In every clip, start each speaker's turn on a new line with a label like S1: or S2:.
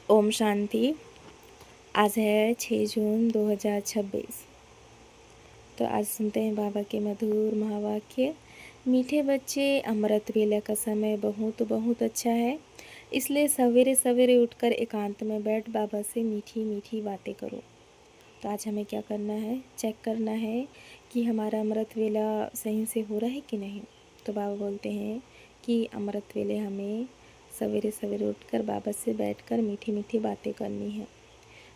S1: ओम शांति। आज है 6 जून 2026। तो आज सुनते हैं बाबा के मधुर महावाक्य। मीठे बच्चे, अमृत वेला का समय बहुत बहुत अच्छा है, इसलिए सवेरे सवेरे उठकर एकांत में बैठ बाबा से मीठी मीठी बातें करो। तो आज हमें क्या करना है, चेक करना है कि हमारा अमृत वेला सही से हो रहा है कि नहीं। तो बाबा बोलते हैं कि अमृत वेले हमें सवेरे सवेरे उठकर बाबा से बैठकर मीठी मीठी बातें करनी है।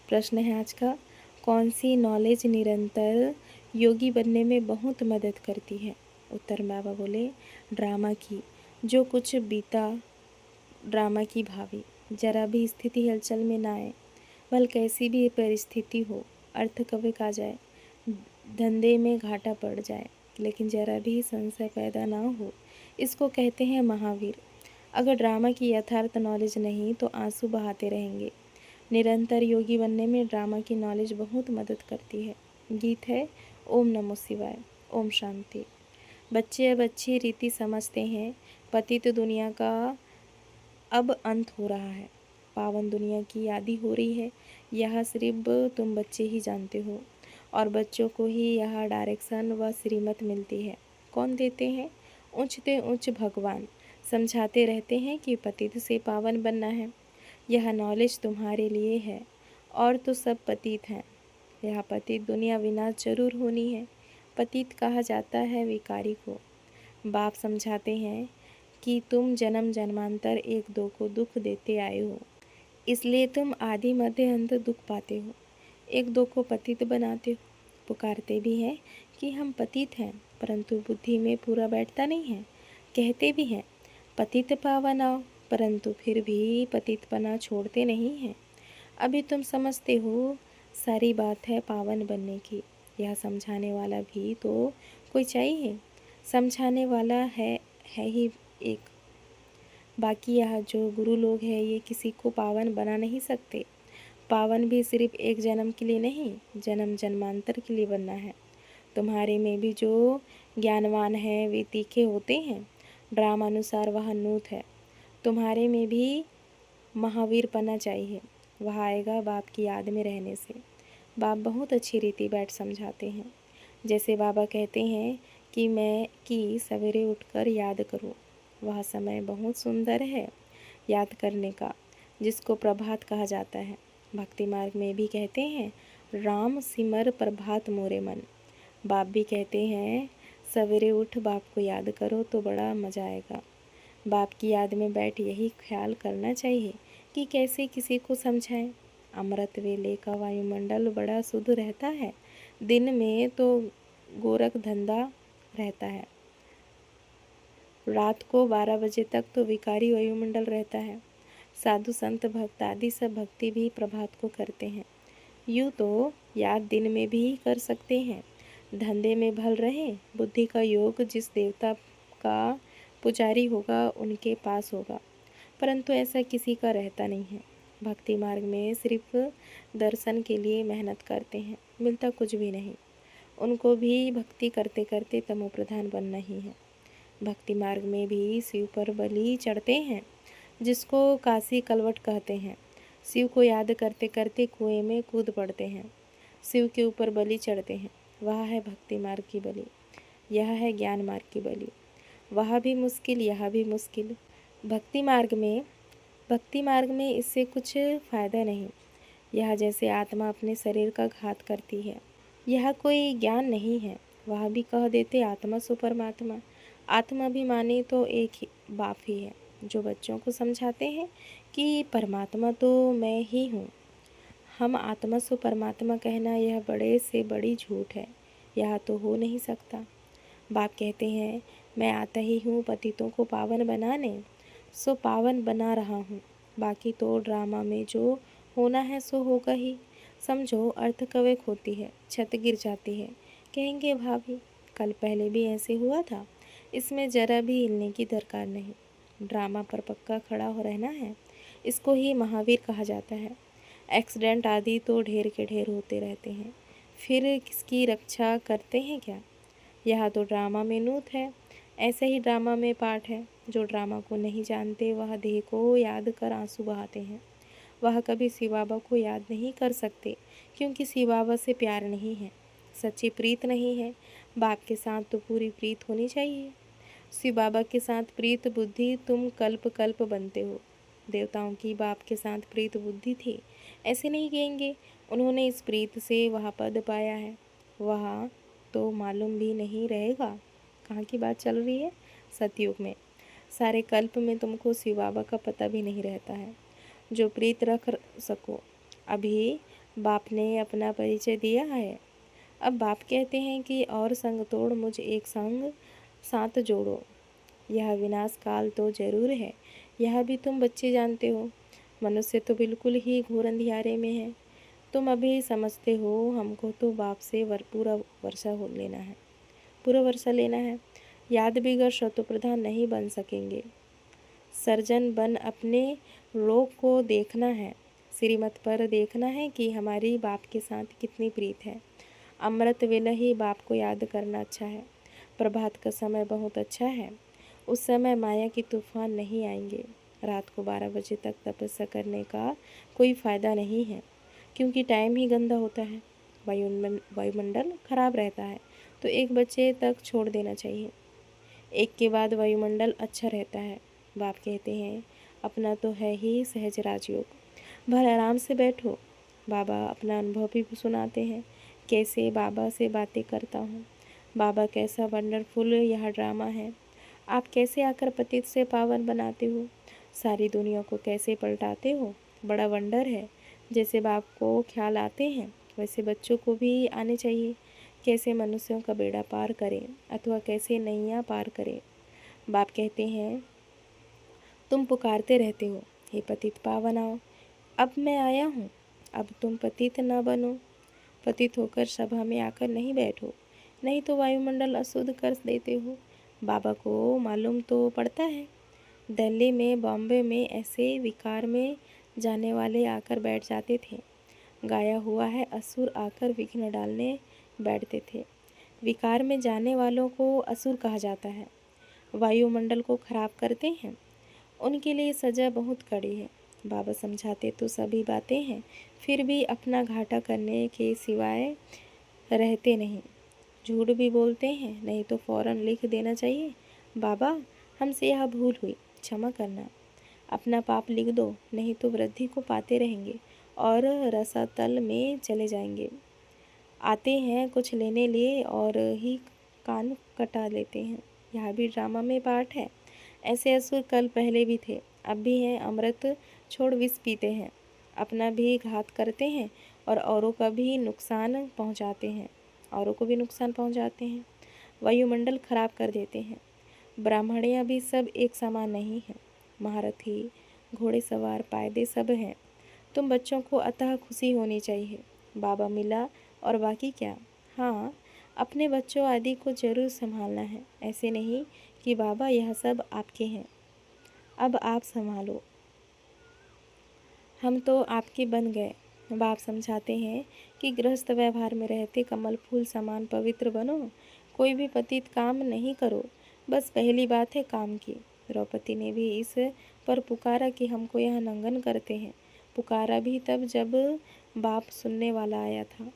S1: प्रश्न है आज का, कौन सी नॉलेज निरंतर योगी बनने में बहुत मदद करती है। उत्तर बाबा बोले, ड्रामा की, जो कुछ बीता ड्रामा की भावी, जरा भी स्थिति हलचल में ना आए, भल कैसी भी परिस्थिति हो, अर्थ कविक आ जाए, धंधे में घाटा पड़ जाए, लेकिन जरा भी संशय पैदा ना हो, इसको कहते हैं महावीर। अगर ड्रामा की यथार्थ नॉलेज नहीं तो आंसू बहाते रहेंगे। निरंतर योगी बनने में ड्रामा की नॉलेज बहुत मदद करती है। गीत है ओम नमो शिवाय। ओम शांति। बच्चे अब अच्छी रीति समझते हैं, पतित दुनिया का अब अंत हो रहा है, पावन दुनिया की आदि हो रही है। यह सिर्फ तुम बच्चे ही जानते हो, और बच्चों को ही यह डायरेक्शन व श्रीमत मिलती है। कौन देते हैं? उच्चते उच्च भगवान समझाते रहते हैं कि पतित से पावन बनना है। यह नॉलेज तुम्हारे लिए है, और तो सब पतित हैं। यह पतित दुनिया विनाश जरूर होनी है। पतित कहा जाता है विकारी को। बाप समझाते हैं कि तुम जन्म जन्मांतर एक दो को दुख देते आए हो, इसलिए तुम आदि मध्य अंत दुख पाते हो, एक दो को पतित बनाते हो। पुकारते भी हैं कि हम पतित हैं, परंतु बुद्धि में पूरा बैठता नहीं है। कहते भी हैं पतित पावन आओ, परंतु फिर भी पतितपना छोड़ते नहीं हैं। अभी तुम समझते हो सारी बात है पावन बनने की। यह समझाने वाला भी तो कोई चाहिए। समझाने वाला है ही एक, बाकी यह जो गुरु लोग हैं ये किसी को पावन बना नहीं सकते। पावन भी सिर्फ एक जन्म के लिए नहीं, जन्म जन्मांतर के लिए बनना है। तुम्हारे में भी जो ज्ञानवान है वे तीखे होते हैं, ड्रामा अनुसार वह नूत है। तुम्हारे में भी महावीर पना चाहिए, वह आएगा बाप की याद में रहने से। बाप बहुत अच्छी रीति बैठ समझाते हैं। जैसे बाबा कहते हैं कि सवेरे उठकर याद करो, वह समय बहुत सुंदर है याद करने का, जिसको प्रभात कहा जाता है। भक्ति मार्ग में भी कहते हैं राम सिमर प्रभात मोरे मन। बाप भी कहते हैं सवेरे उठ बाप को याद करो तो बड़ा मज़ा आएगा। बाप की याद में बैठ यही ख्याल करना चाहिए कि कैसे किसी को समझाएं। अमृत वेले का वायुमंडल बड़ा शुद्ध रहता है, दिन में तो गोरख धंधा रहता है, रात को 12 बजे तक तो विकारी वायुमंडल रहता है। साधु संत भक्त आदि सब भक्ति भी प्रभात को करते हैं। यूँ तो याद दिन में भी कर सकते हैं। धंधे में भल रहे, बुद्धि का योग जिस देवता का पुजारी होगा उनके पास होगा, परंतु ऐसा किसी का रहता नहीं है। भक्ति मार्ग में सिर्फ दर्शन के लिए मेहनत करते हैं, मिलता कुछ भी नहीं। उनको भी भक्ति करते करते तमो प्रधान बनना ही है। भक्ति मार्ग में भी शिव पर बलि चढ़ते हैं, जिसको काशी कलवट कहते हैं। शिव को याद करते करते कुएं में कूद पड़ते हैं, शिव के ऊपर बलि चढ़ते हैं। वह है भक्ति मार्ग की बलि, यह है ज्ञान मार्ग की बलि। वह भी मुश्किल, यह भी मुश्किल। भक्ति मार्ग में इससे कुछ फ़ायदा नहीं। यह जैसे आत्मा अपने शरीर का घात करती है, यह कोई ज्ञान नहीं है। वह भी कह देते आत्मा सो परमात्मा। आत्मा भी माने तो एक ही बाप ही है, जो बच्चों को समझाते हैं कि परमात्मा तो मैं ही हूँ। हम आत्मा सो परमात्मा कहना यह बड़े से बड़ी झूठ है, यह तो हो नहीं सकता। बाप कहते हैं मैं आता ही हूँ पतितों को पावन बनाने, सो पावन बना रहा हूँ। बाकी तो ड्रामा में जो होना है सो होगा ही। समझो अर्थ कवेक होती है, छत गिर जाती है, कहेंगे भाभी कल पहले भी ऐसे हुआ था, इसमें जरा भी हिलने की दरकार नहीं। ड्रामा पर पक्का खड़ा हो रहना है, इसको ही महावीर कहा जाता है। एक्सीडेंट आदि तो ढेर के ढेर होते रहते हैं, फिर किसकी रक्षा करते हैं क्या। यह तो ड्रामा में नूत है। ऐसे ही ड्रामा में पाठ है। जो ड्रामा को नहीं जानते वह देह को याद कर आंसू बहाते हैं। वह कभी शिव बाबा को याद नहीं कर सकते, क्योंकि शिव बाबा से प्यार नहीं है, सच्ची प्रीत नहीं है। बाप के साथ तो पूरी प्रीत होनी चाहिए। शिव बाबा के साथ प्रीत बुद्धि तुम कल्प कल्प बनते हो। देवताओं की बाप के साथ प्रीत बुद्धि थी, ऐसे नहीं कहेंगे। उन्होंने इस प्रीत से वह पद पाया है, वह तो मालूम भी नहीं रहेगा। कहाँ की बात चल रही है? सतयुग में। सारे कल्प में तुमको शिव बाबा का पता भी नहीं रहता है, जो प्रीत रख सको। अभी बाप ने अपना परिचय दिया है। अब बाप कहते हैं कि और संग तोड़ मुझ एक संग साथ जोड़ो। यह विनाश काल तो जरूर है, यह भी तुम बच्चे जानते हो। मनुष्य तो बिल्कुल ही घोर अंधियारे में है। तुम अभी समझते हो, हमको तो बाप से पूरा वर्षा हो लेना है, पूरा वर्षा लेना है। याद बिगड़ शतप्रधान नहीं बन सकेंगे। सर्जन बन अपने रोग को देखना है, श्रीमत पर देखना है कि हमारी बाप के साथ कितनी प्रीत है। अमृत वेला ही बाप को याद करना अच्छा है। प्रभात का समय बहुत अच्छा है, उस समय माया की तूफान नहीं आएंगे। रात को 12 बजे तक तपस्या करने का कोई फ़ायदा नहीं है, क्योंकि टाइम ही गंदा होता है, वायुमंडल खराब रहता है। तो 1 बजे तक छोड़ देना चाहिए। 1 के बाद वायुमंडल अच्छा रहता है। बाप कहते हैं अपना तो है ही सहज राजयोग, भर आराम से बैठो। बाबा अपना अनुभव भी सुनाते हैं, कैसे बाबा से बातें करता हूँ। बाबा कैसा वंडरफुल यह ड्रामा है। आप कैसे आकर पतित से पावन बनाते हो, सारी दुनिया को कैसे पलटाते हो, बड़ा वंडर है। जैसे बाप को ख्याल आते हैं, वैसे बच्चों को भी आने चाहिए। कैसे मनुष्यों का बेड़ा पार करें, अथवा कैसे नैया पार करें। बाप कहते हैं तुम पुकारते रहते हो, हे पतित पावन आओ। अब मैं आया हूँ, अब तुम पतित न बनो। पतित होकर सभा में आकर नहीं बैठो, नहीं तो वायुमंडल अशुद्ध कर देते हो। बाबा को मालूम तो पड़ता है। दिल्ली में, बॉम्बे में ऐसे विकार में जाने वाले आकर बैठ जाते थे। गाया हुआ है, असुर आकर विघ्न डालने बैठते थे। विकार में जाने वालों को असुर कहा जाता है। वायुमंडल को खराब करते हैं, उनके लिए सज़ा बहुत कड़ी है। बाबा समझाते तो सभी बातें हैं, फिर भी अपना घाटा करने के सिवाय रहते नहीं। झूठ भी बोलते हैं, नहीं तो फ़ौरन लिख देना चाहिए, बाबा हमसे यह भूल हुई, क्षमा करना। अपना पाप लिख दो, नहीं तो वृद्धि को पाते रहेंगे और रसातल में चले जाएंगे। आते हैं कुछ लेने लिए और ही कान कटा लेते हैं। यह भी ड्रामा में पार्ट है। ऐसे असुर कल पहले भी थे, अब भी हैं। अमृत छोड़ विष पीते हैं, अपना भी घात करते हैं और औरों का भी नुकसान पहुंचाते हैं, औरों को भी नुकसान पहुंचाते हैं। वायुमंडल खराब कर देते हैं। ब्राह्मणियाँ भी सब एक समान नहीं हैं। महारथी, घोड़े सवार, पायदे सब हैं। तुम बच्चों को अतः खुशी होनी चाहिए, बाबा मिला और बाकी क्या। हाँ, अपने बच्चों आदि को जरूर संभालना है। ऐसे नहीं कि बाबा यह सब आपके हैं, अब आप संभालो, हम तो आपके बन गए। बाप समझाते हैं कि गृहस्थ व्यवहार में रहते कमल फूल समान पवित्र बनो, कोई भी पतित काम नहीं करो। बस पहली बात है काम की। द्रौपदी ने भी इस पर पुकारा कि हमको यह नंगन करते हैं। पुकारा भी तब जब बाप सुनने वाला आया था।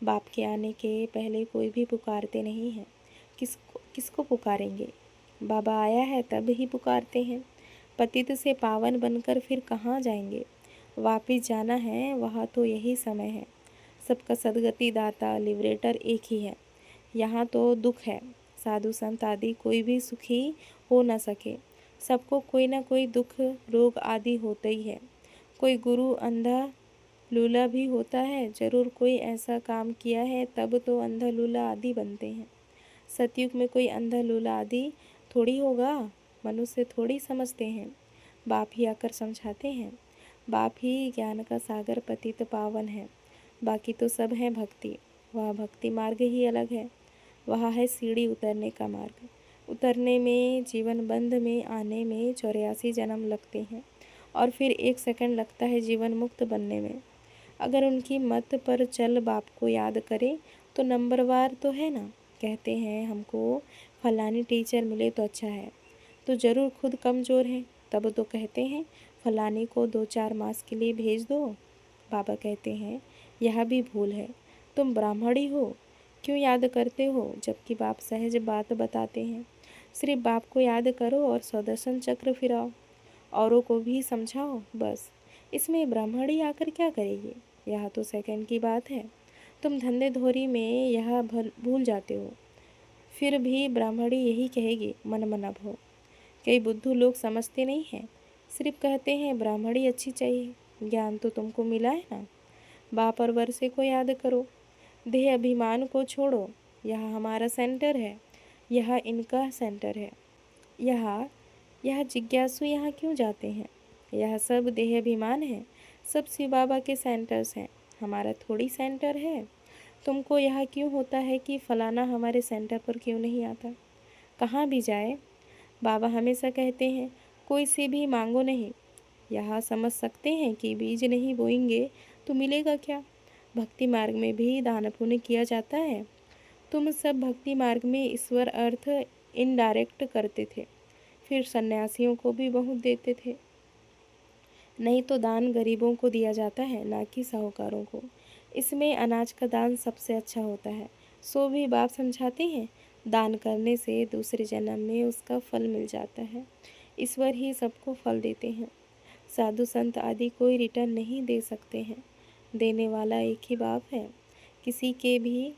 S1: बाप के आने के पहले कोई भी पुकारते नहीं हैं। किसको किसको पुकारेंगे? बाबा आया है तब ही पुकारते हैं। पतित से पावन बनकर फिर कहाँ जाएंगे? वापिस जाना है, वहाँ तो यही समय है। सबका सदगति दाता लिबरेटर एक ही है। यहाँ तो दुख है, साधु संत आदि कोई भी सुखी हो न सके। सबको कोई ना कोई दुख रोग आदि होता ही है। कोई गुरु अंधा लूला भी होता है, जरूर कोई ऐसा काम किया है तब तो अंधा लूला आदि बनते हैं। सतयुग में कोई अंधा लूला आदि थोड़ी होगा, मनुष्य थोड़ी समझते हैं। बाप ही आकर समझाते हैं। बाप ही ज्ञान का सागर पतित पावन है, बाकी तो सब है भक्ति। वह भक्ति मार्ग ही अलग है, वह है सीढ़ी उतरने का मार्ग। उतरने में, जीवन बंध में आने में 84 जन्म लगते हैं और फिर 1 सेकंड लगता है जीवन मुक्त बनने में। अगर उनकी मत पर चल बाप को याद करे तो नंबरवार तो है ना। कहते हैं हमको फलानी टीचर मिले तो अच्छा है, तो ज़रूर खुद कमज़ोर हैं, तब तो कहते हैं फलाने को 2-4 मास के लिए भेज दो। बाबा कहते हैं यह भी भूल है, तुम ब्राह्मणी हो, क्यों याद करते हो, जबकि बाप सहज बात बताते हैं। सिर्फ बाप को याद करो और सुदर्शन चक्र फिराओ, औरों को भी समझाओ, बस। इसमें ब्राह्मणी आकर क्या करेगी, यह तो सेकंड की बात है। तुम धंधे धोरी में यह भूल जाते हो। फिर भी ब्राह्मणी यही कहेगी, मन मन भव। कई बुद्धू लोग समझते नहीं हैं, सिर्फ कहते हैं ब्राह्मणी अच्छी चाहिए। ज्ञान तो तुमको मिला है ना। बाप और वर्षे को याद करो, देह अभिमान को छोड़ो। यह हमारा सेंटर है, यह इनका सेंटर है। यह जिज्ञासु यहाँ क्यों जाते हैं। यह सब देह अभिमान है, सब शिव बाबा के सेंटर्स हैं, हमारा थोड़ी सेंटर है। तुमको यह क्यों होता है कि फलाना हमारे सेंटर पर क्यों नहीं आता। कहाँ भी जाए बाबा हमेशा कहते हैं कोई से भी मांगो नहीं। यह समझ सकते हैं कि बीज नहीं बोएंगे तो मिलेगा क्या। भक्ति मार्ग में भी दान पुण्य किया जाता है। तुम सब भक्ति मार्ग में ईश्वर अर्थ इनडायरेक्ट करते थे, फिर सन्यासियों को भी बहुत देते थे। नहीं तो दान गरीबों को दिया जाता है, ना कि साहूकारों को। इसमें अनाज का दान सबसे अच्छा होता है। सो भी बाप समझाते हैं दान करने से दूसरे जन्म में उसका फल मिल जाता है। ईश्वर ही सबको फल देते हैं, साधु संत आदि कोई रिटर्न नहीं दे सकते हैं। देने वाला एक ही बाप है, किसी के भी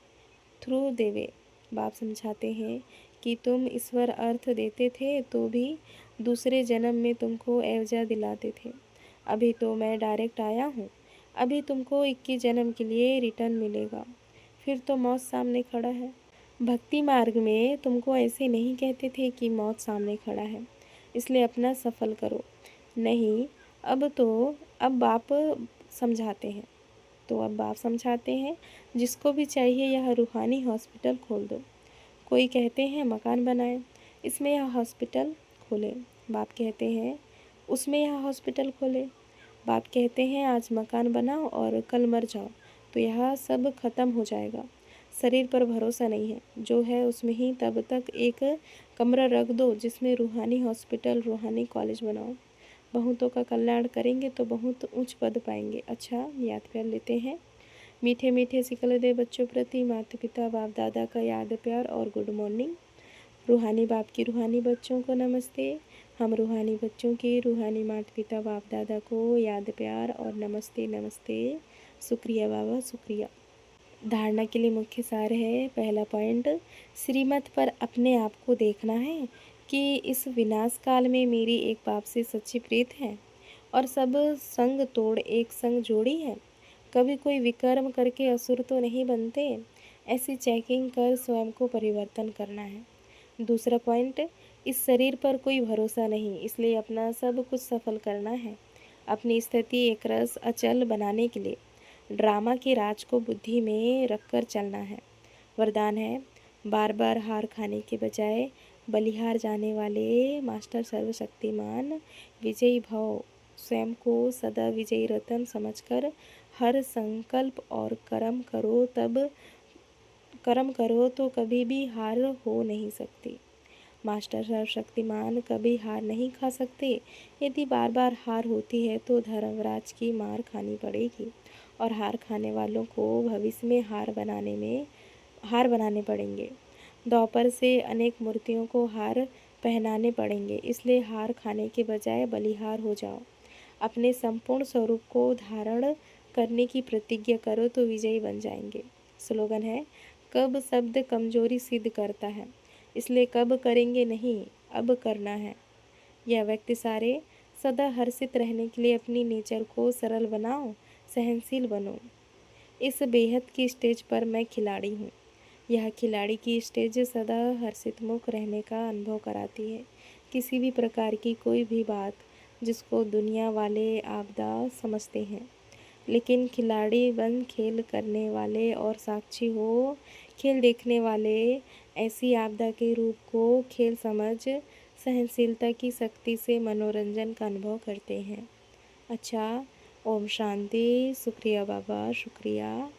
S1: थ्रू देवे। बाप समझाते हैं कि तुम ईश्वर अर्थ देते थे तो भी दूसरे जन्म में तुमको एवजा दिलाते थे। अभी तो मैं डायरेक्ट आया हूँ, अभी तुमको 21 जन्म के लिए रिटर्न मिलेगा, फिर तो मौत सामने खड़ा है। भक्ति मार्ग में तुमको ऐसे नहीं कहते थे कि मौत सामने खड़ा है, इसलिए अपना सफल करो। नहीं, अब बाप समझाते हैं। अब बाप समझाते हैं जिसको भी चाहिए यह रूहानी हॉस्पिटल खोल दो। कोई कहते हैं मकान बनाए, इसमें यह हॉस्पिटल खोले। बाप कहते हैं उसमें यह हॉस्पिटल खोले। बाप कहते हैं आज मकान बनाओ और कल मर जाओ तो यह सब खत्म हो जाएगा। शरीर पर भरोसा नहीं है, जो है उसमें ही तब तक एक कमरा रख दो जिसमें रूहानी हॉस्पिटल रूहानी कॉलेज बनाओ। बहुतों का कल्याण करेंगे तो बहुत उच्च पद पाएंगे। अच्छा, याद कर लेते हैं। मीठे मीठे सिकल दे बच्चों प्रति माता पिता बाप दादा का याद प्यार और गुड मॉर्निंग। रूहानी बाप की रूहानी बच्चों को नमस्ते। हम रूहानी बच्चों के रूहानी माता पिता बाप दादा को याद प्यार और नमस्ते नमस्ते। शुक्रिया बाबा, शुक्रिया। धारणा के लिए मुख्य सार है। पहला पॉइंट, श्रीमत पर अपने आप को देखना है कि इस विनाश काल में मेरी एक बाप से सच्ची प्रीत है और सब संग तोड़ एक संग जोड़ी है। कभी कोई विकर्म करके असुर तो नहीं बनते, ऐसी चेकिंग कर स्वयं को परिवर्तन करना है। दूसरा पॉइंट, इस शरीर पर कोई भरोसा नहीं, इसलिए अपना सब कुछ सफल करना है। अपनी स्थिति एक रस अचल बनाने के लिए ड्रामा के राज को बुद्धि में रखकर चलना है। वरदान है, बार बार हार खाने के बजाय बलिहार जाने वाले मास्टर सर्वशक्तिमान विजयी भव। स्वयं को सदा विजयी रतन समझकर हर संकल्प और कर्म करो तो कभी भी हार हो नहीं सकती। मास्टर सर्वशक्तिमान कभी हार नहीं खा सकते। यदि बार बार हार होती है तो धर्मराज की मार खानी पड़ेगी और हार खाने वालों को भविष्य में हार बनाने पड़ेंगे। द्वापर से अनेक मूर्तियों को हार पहनाने पड़ेंगे, इसलिए हार खाने के बजाय बलिहार हो जाओ। अपने संपूर्ण स्वरूप को धारण करने की प्रतिज्ञा करो तो विजयी बन जाएंगे। स्लोगन है, कब शब्द कमजोरी सिद्ध करता है, इसलिए कब करेंगे नहीं, अब करना है। यह व्यक्ति सारे सदा हर्षित रहने के लिए अपनी नेचर को सरल बनाओ, सहनशील बनो। इस बेहद की स्टेज पर मैं खिलाड़ी हूँ। यह खिलाड़ी की स्टेज सदा हर्षित मुख रहने का अनुभव कराती है। किसी भी प्रकार की कोई भी बात जिसको दुनिया वाले आपदा समझते हैं, लेकिन खिलाड़ी बन खेल करने वाले और साक्षी हो खेल देखने वाले ऐसी आपदा के रूप को खेल समझ सहनशीलता की शक्ति से मनोरंजन का अनुभव करते हैं। अच्छा, ओम शांति। शुक्रिया बाबा, शुक्रिया।